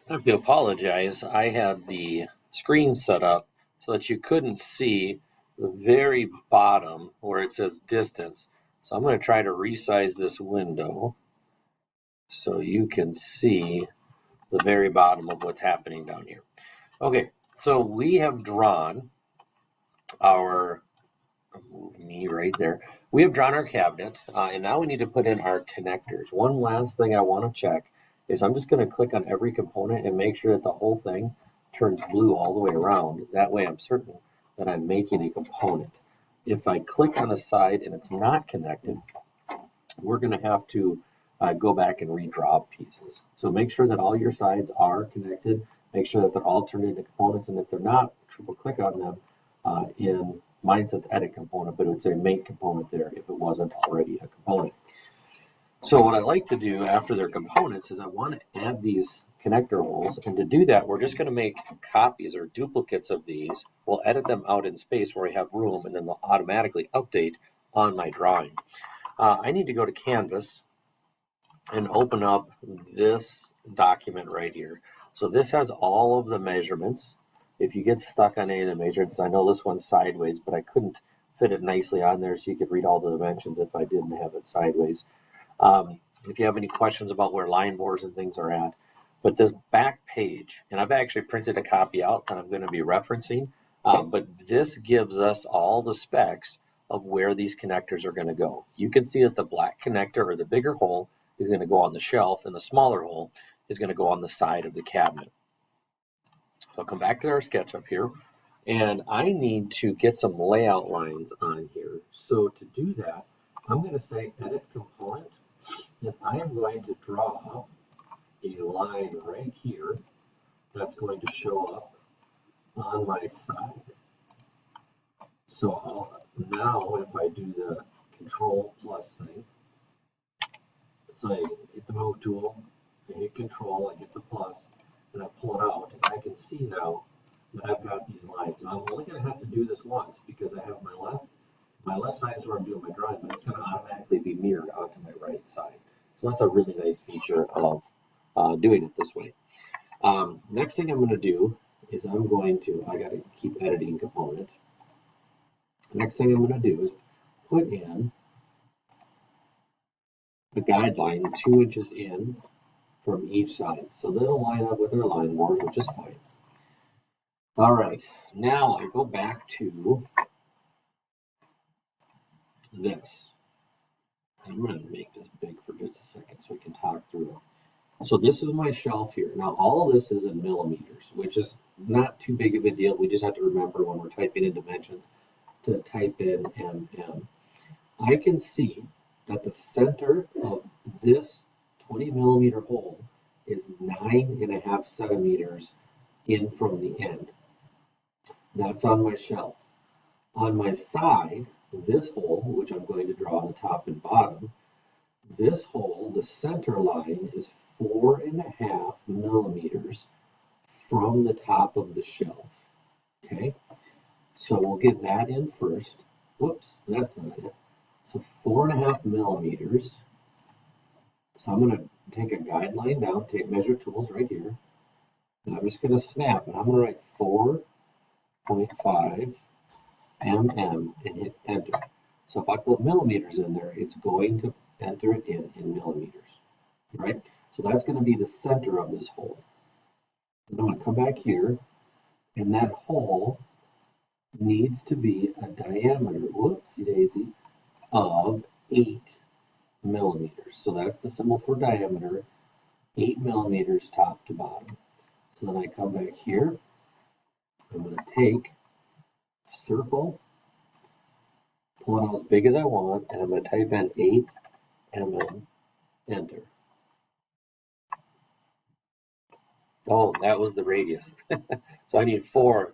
I have to apologize. I had the screen set up so that you couldn't see the very bottom where it says distance. So I'm going to try to resize this window so you can see the very bottom of what's happening down here. Okay, so we have drawn our, move me right there. We have drawn our cabinet, and now we need to put in our connectors. One last thing I want to check is I'm just going to click on every component and make sure that the whole thing turns blue all the way around. That way I'm certain that I'm making a component. If I click on a side and it's not connected, we're going to have to go back and redraw pieces. So make sure that all your sides are connected. Make sure that they're all turned into components, and if they're not, triple click on them. In mine says edit component, but it would say make component there if it wasn't already a component. So what I like to do after they're components is I want to add these connector holes, and to do that we're just going to make copies or duplicates of these. We'll edit them out in space where we have room, and then they'll automatically update on my drawing. I need to go to Canvas and open up this document right here. So this has all of the measurements. If you get stuck on any of the measurements, I know this one's sideways, but I couldn't fit it nicely on there so you could read all the dimensions if I didn't have it sideways. If you have any questions about where line bores and things are at, but this back page, and I've actually printed a copy out that I'm going to be referencing, but this gives us all the specs of where these connectors are going to go. You can see that the black connector, or the bigger hole, is going to go on the shelf, and the smaller hole is going to go on the side of the cabinet. So I'll come back to our sketch up here, and I need to get some layout lines on here. So to do that, I'm going to say edit component, and I am going to draw a line right here that's going to show up on my side. So now if I do the control plus thing, so I hit the move tool, I hit control, I get the plus, and I pull it out, and I can see now that I've got these lines. Now I'm only going to have to do this once because I have my left side is where I'm doing my drawing, but it's going to automatically be mirrored onto my right side. So that's a really nice feature of doing it this way. Next thing I'm going to do is I got to keep editing component. Next thing I'm going to do is put in a guideline 2 inches in from each side. So that'll line up with our line board, which is fine. All right, now I go back to this. I'm going to make this big for just a second so we can talk through it. So this is my shelf here. Now all of this is in millimeters, which is not too big of a deal. We just have to remember when we're typing in dimensions to type in mm. I can see that the center of this 20 millimeter hole is 9.5 centimeters in from the end. That's on my shelf. On my side, this hole, which I'm going to draw on the top and bottom, this hole, the center line is 4.5 millimeters from the top of the shelf. Okay, so we'll get that in first. Whoops, that's not it. So 4.5 millimeters. So I'm going to take a guideline down, take measure tools right here, and I'm just going to snap, and I'm going to write 4.5 mm and hit enter. So if I put millimeters in there, it's going to enter it in millimeters, right? So that's going to be the center of this hole. And I'm going to come back here, and that hole needs to be a diameter, whoopsie daisy, of 8 millimeters. So that's the symbol for diameter, 8 millimeters top to bottom. So then I come back here, I'm going to take circle, pull it out as big as I want, and I'm going to type in 8 mm, enter. Oh, that was the radius. So I need 4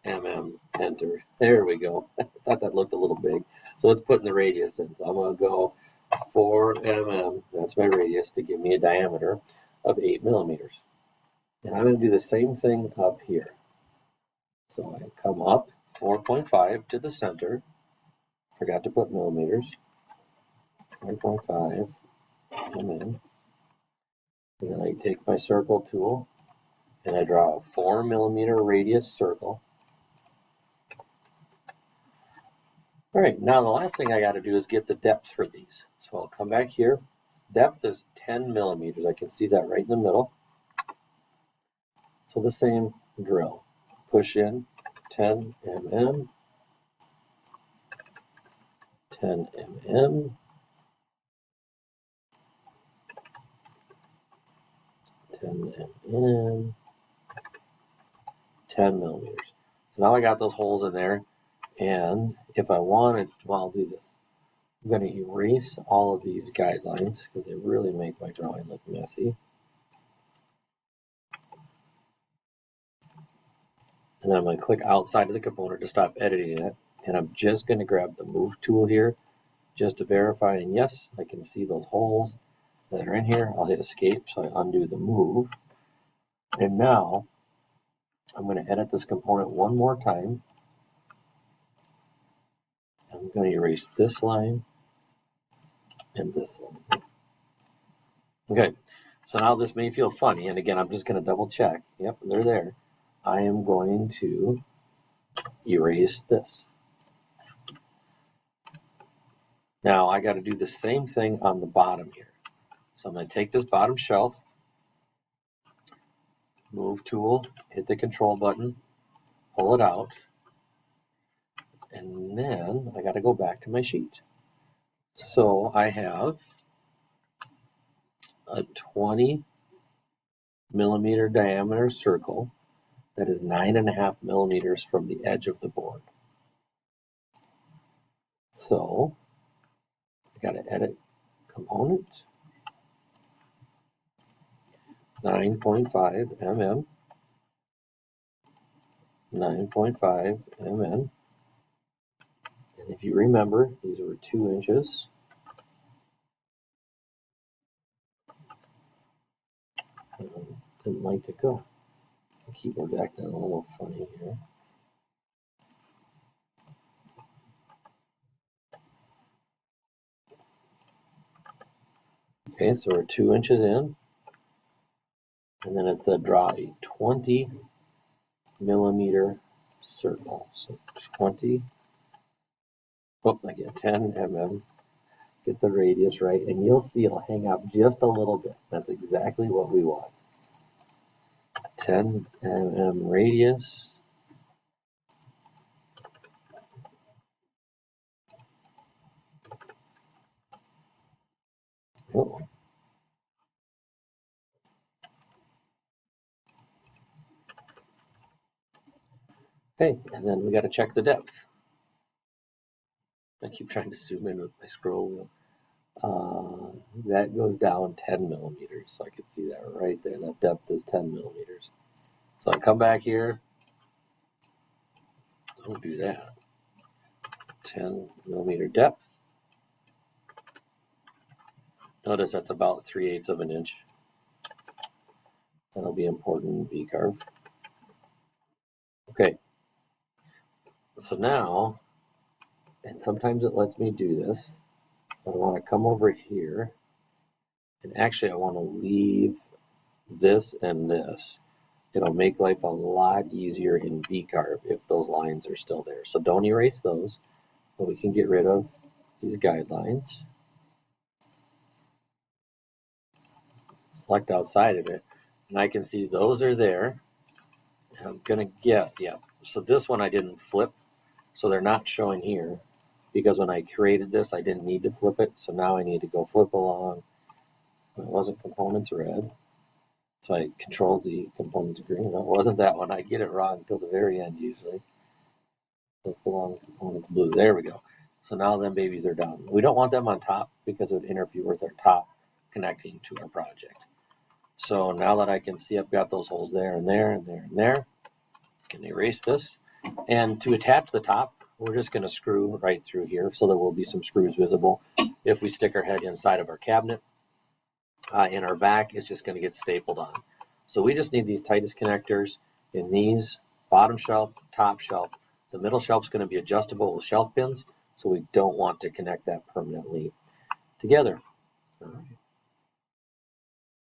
mm, enter. There we go. I thought that looked a little big. So let's put in the radius in. So I'm going to go 4 mm, that's my radius, to give me a diameter of 8 millimeters. And I'm going to do the same thing up here. So I come up 4.5 to the center. Forgot to put millimeters. 4.5 mm. And then I take my circle tool and I draw a 4mm radius circle. All right, now the last thing I got to do is get the depth for these. So I'll come back here. Depth is 10mm. I can see that right in the middle. So the same drill. Push in 10 mm, 10 mm, 10 mm, 10mm. So now I got those holes in there, and if I wanted, well, I'll do this. I'm going to erase all of these guidelines because they really make my drawing look messy. And then I'm going to click outside of the component to stop editing it. And I'm just going to grab the move tool here just to verify. And yes, I can see those holes that are in here. I'll hit escape so I undo the move. And now I'm going to edit this component one more time. I'm going to erase this line and this line. Okay, so now this may feel funny. And again, I'm just going to double check. Yep, they're there. I am going to erase this. Now I got to do the same thing on the bottom here. So I'm going to take this bottom shelf, move tool, hit the control button, pull it out, and then I got to go back to my sheet. So I have a 20mm diameter circle that is 9.5mm from the edge of the board. So I got to edit component, 9.5 mm, 9.5 mm. And if you remember, these were 2 inches. Didn't like to go. The keyboard's acting a little funny here. Okay, so we're 2 inches in. And then it said draw a 20mm circle. So 20, again, 10 mm. Get the radius right, and you'll see it'll hang out just a little bit. That's exactly what we want. 10 mm radius. Oh. Okay, and then we got to check the depth. I keep trying to zoom in with my scroll wheel. That goes down 10mm, so I can see that right there. That depth is 10mm. So I come back here. Don't do that. 10mm depth. Notice that's about 3/8 of an inch. That'll be important in V-carve. Okay. So now, and sometimes it lets me do this, but I want to come over here, and actually I want to leave this and this. It'll make life a lot easier in V-carve if those lines are still there. So don't erase those, but we can get rid of these guidelines. Select outside of it, and I can see those are there. And I'm going to guess, yeah. So this one I didn't flip, so they're not showing here, because when I created this, I didn't need to flip it. So now I need to go flip along. It wasn't components red, so I control Z, components green. No, it wasn't that one. I get it wrong until the very end usually. Flip along components blue. There we go. So now them babies are down. We don't want them on top because it would interfere with our top connecting to our project. So now that I can see I've got those holes there and there and there and there, I can erase this. And to attach the top, we're just going to screw right through here, so there will be some screws visible if we stick our head inside of our cabinet. In our back, it's just going to get stapled on. So we just need these Titus connectors in these, bottom shelf, top shelf. The middle shelf is going to be adjustable with shelf pins, so we don't want to connect that permanently together. All right.